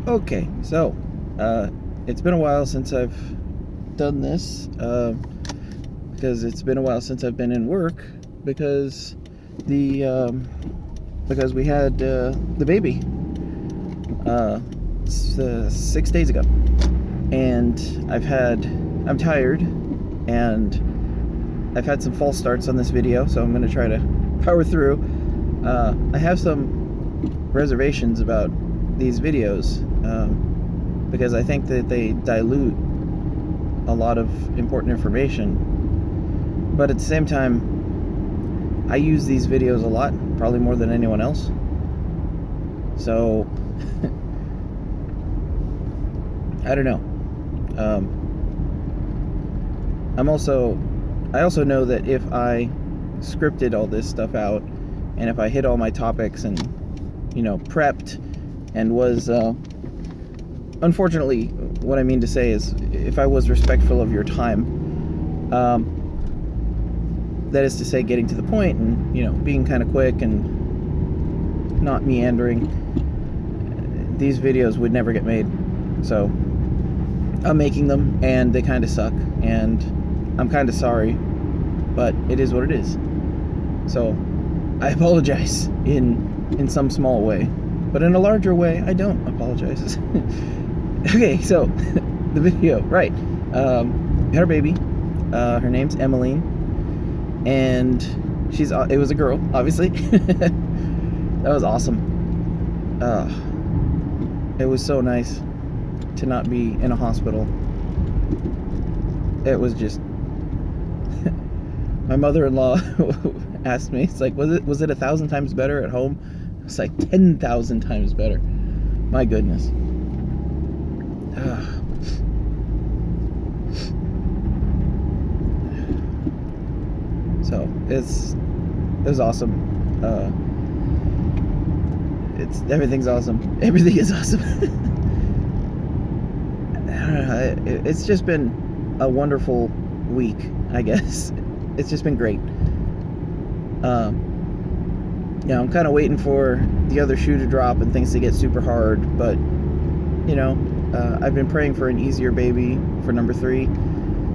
Okay, so it's been a while since I've done this because it's been a while since I've been in work because the because we had the baby 6 days ago, and I'm tired, and I've had some false starts on this video, so I'm going to try to power through. I have some reservations about these videos because I think that they dilute a lot of important information, but at the same time I use these videos a lot, probably more than anyone else, so I don't know. I also know that if I scripted all this stuff out, and if I hit all my topics and prepped and was unfortunately, what I mean to say is, if I was respectful of your time, that is to say, getting to the point and being kind of quick and not meandering, these videos would never get made. So I'm making them, and they kind of suck, and I'm kind of sorry, but it is what it is. So I apologize in some small way, but in a larger way, I don't apologize. Okay, so the video, right? Had our baby. Her name's Emeline, and it was a girl, obviously. That was awesome. It was so nice to not be in a hospital. It was just my mother-in-law asked me, it's like, was it 1,000 times better at home? It's like 10,000 times better. My goodness. So it was awesome. Everything's awesome. Everything is awesome. It's just been a wonderful week, I guess. It's just been great. I'm kind of waiting for the other shoe to drop and things to get super hard, but I've been praying for an easier baby for number 3,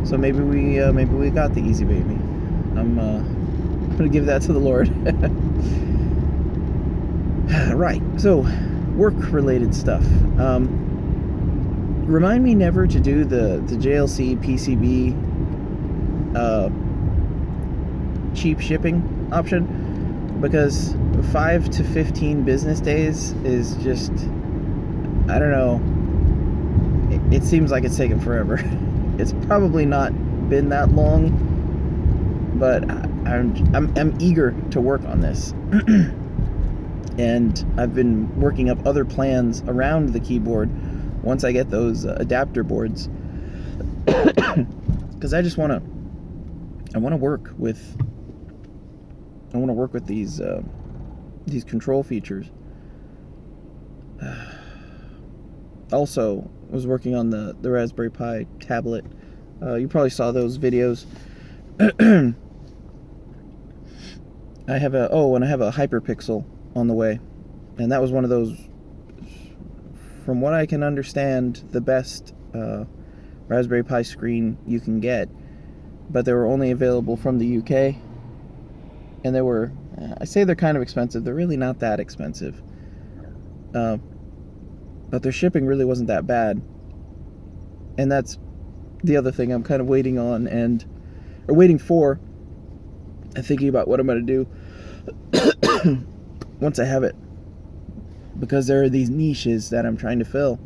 so maybe we got the easy baby. I'm gonna give that to the Lord. Right. So, work-related stuff. Remind me never to do the JLC PCB cheap shipping option, because 5 to 15 business days is just, I don't know, it seems like it's taken forever. It's probably not been that long, but I'm eager to work on this. And I've been working up other plans around the keyboard once I get those adapter boards, because I want to work with these control features. Also, was working on the Raspberry Pi tablet. You probably saw those videos. I have a hyperpixel on the way, and that was one of those, from what I can understand, the best Raspberry Pi screen you can get, but they were only available from the UK, and they were, I say they're kind of expensive, they're really not that expensive, but their shipping really wasn't that bad, and that's the other thing I'm kind of waiting on, waiting for, and thinking about what I'm going to do once I have it, because there are these niches that I'm trying to fill,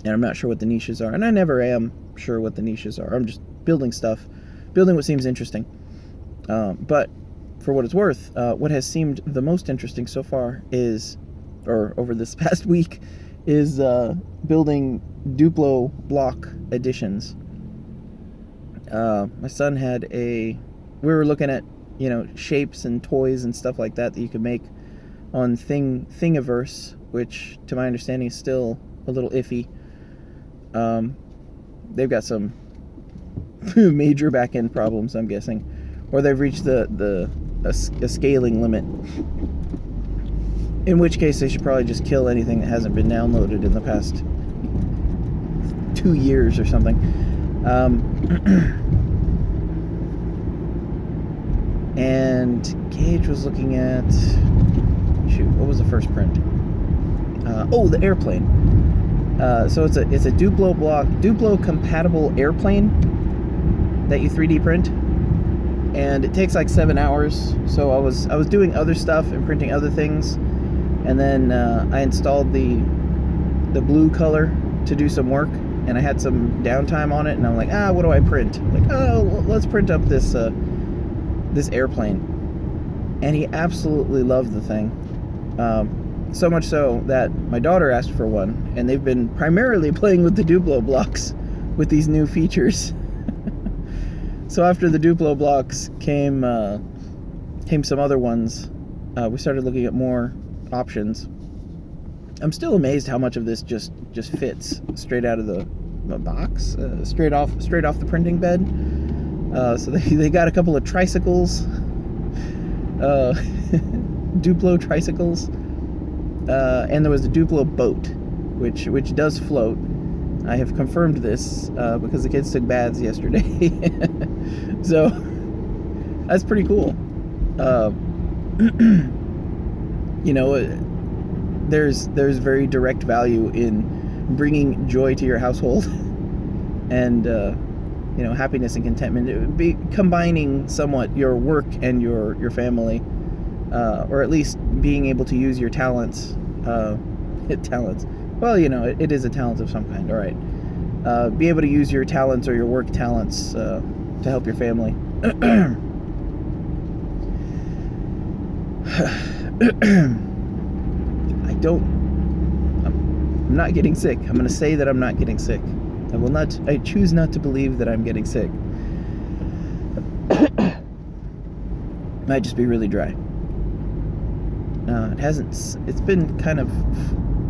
and I'm not sure what the niches are, and I never am sure what the niches are. I'm just building what seems interesting, but for what it's worth, what has seemed the most interesting so far over this past week, is building Duplo block editions. My son we were looking at shapes and toys and stuff like that you could make on Thingiverse, which to my understanding is still a little iffy. They've got some major back-end problems, I'm guessing, or they've reached a scaling limit. In which case, they should probably just kill anything that hasn't been downloaded in the past 2 years or something. And Gage was looking at... Shoot, what was the first print? The airplane. So it's a Duplo compatible airplane that you 3D print, and it takes like 7 hours. So I was doing other stuff and printing other things, and then I installed the blue color to do some work, and I had some downtime on it, and I'm like, what do I print? Like, let's print up this airplane. And he absolutely loved the thing. So much so that my daughter asked for one, and they've been primarily playing with the Duplo blocks with these new features. So after the Duplo blocks came some other ones. We started looking at more options. I'm still amazed how much of this just fits straight out of the box, straight off the printing bed. So they got a couple of tricycles, Duplo tricycles, and there was a Duplo boat, which does float. I have confirmed this because the kids took baths yesterday. So that's pretty cool. There's very direct value in bringing joy to your household and happiness and contentment, combining somewhat your work and your family, or at least being able to use your talents. Well, it is a talent of some kind. All right, be able to use your talents or your work talents to help your family. I'm not getting sick. I'm going to say that I'm not getting sick. I choose not to believe that I'm getting sick. Might just be really dry. It's been kind of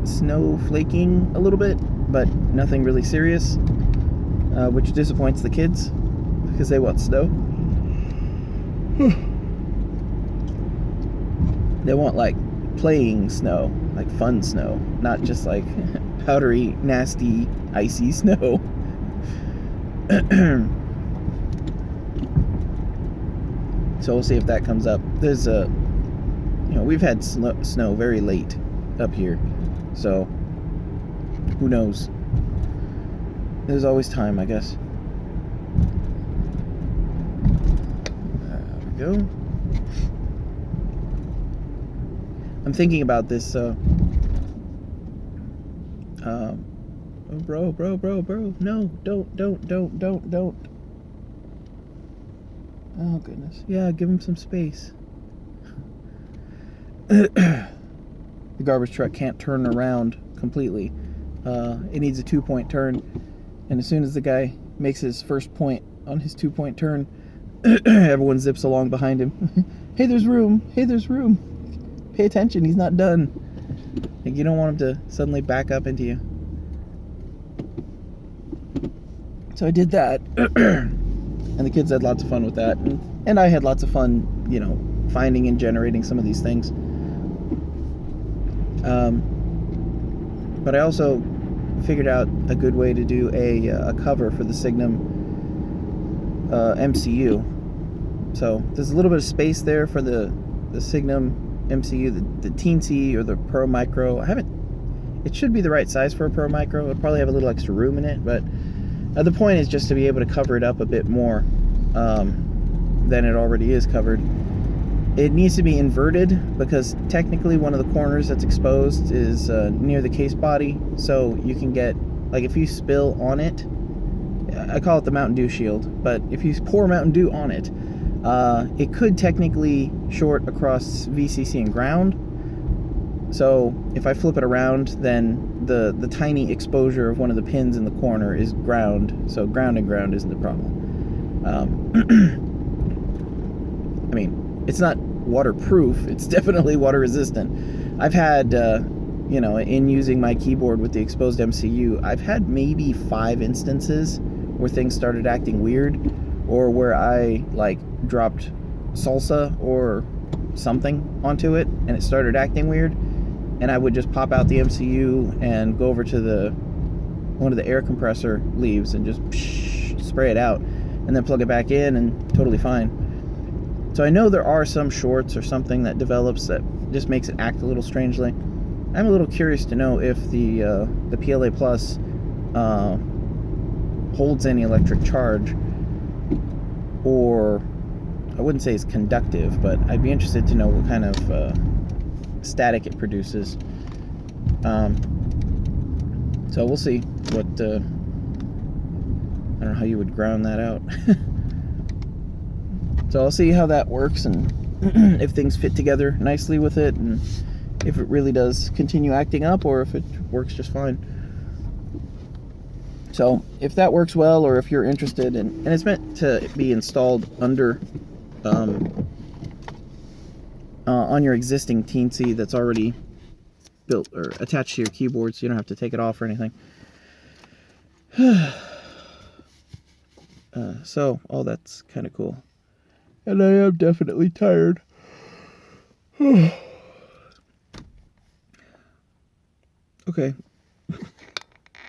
snow flaking a little bit, but nothing really serious, which disappoints the kids because they want snow. They want like playing snow, like fun snow, not just like powdery, nasty, icy snow. So we'll see if that comes up. There's we've had snow very late up here, so who knows? There's always time, I guess. There we go. I'm thinking about this, bro, no, don't. Oh, goodness. Yeah, give him some space. The garbage truck can't turn around completely. It needs a 2-point turn, and as soon as the guy makes his first point on his 2-point turn, everyone zips along behind him. Hey, there's room. Pay attention, he's not done. Like, you don't want him to suddenly back up into you. So I did that, and the kids had lots of fun with that, and I had lots of fun, finding and generating some of these things. But I also figured out a good way to do a cover for the Signum MCU. So there's a little bit of space there for the Signum MCU, the teensy or the Pro Micro. It should be the right size for a Pro Micro. It'll probably have a little extra room in it, but the point is just to be able to cover it up a bit more than it already is covered. It needs to be inverted because technically one of the corners that's exposed is near the case body, so you can get, like, if you spill on it, I call it the Mountain Dew shield, but if you pour Mountain Dew on it, it could technically short across VCC and ground. So if I flip it around, then the tiny exposure of one of the pins in the corner is ground, so ground and ground isn't a problem. I mean, it's not waterproof, it's definitely water resistant. I've had, in using my keyboard with the exposed MCU, I've had maybe 5 instances where things started acting weird, or where I, dropped salsa or something onto it and it started acting weird. and I would just pop out the MCU and go over to one of the air compressor leaves and just spray it out, and then plug it back in, and totally fine. So I know there are some shorts or something that develops that just makes it act a little strangely. I'm a little curious to know if the PLA Plus holds any electric charge, or I wouldn't say it's conductive, but I'd be interested to know what kind of static it produces. So we'll see what, I don't know how you would ground that out. So I'll see how that works, and if things fit together nicely with it, and if it really does continue acting up, or if it works just fine. So if that works well, or if you're interested, and it's meant to be installed under on your existing teensy that's already built or attached to your keyboard, so you don't have to take it off or anything. So all that's kind of cool, and I am definitely tired. Okay,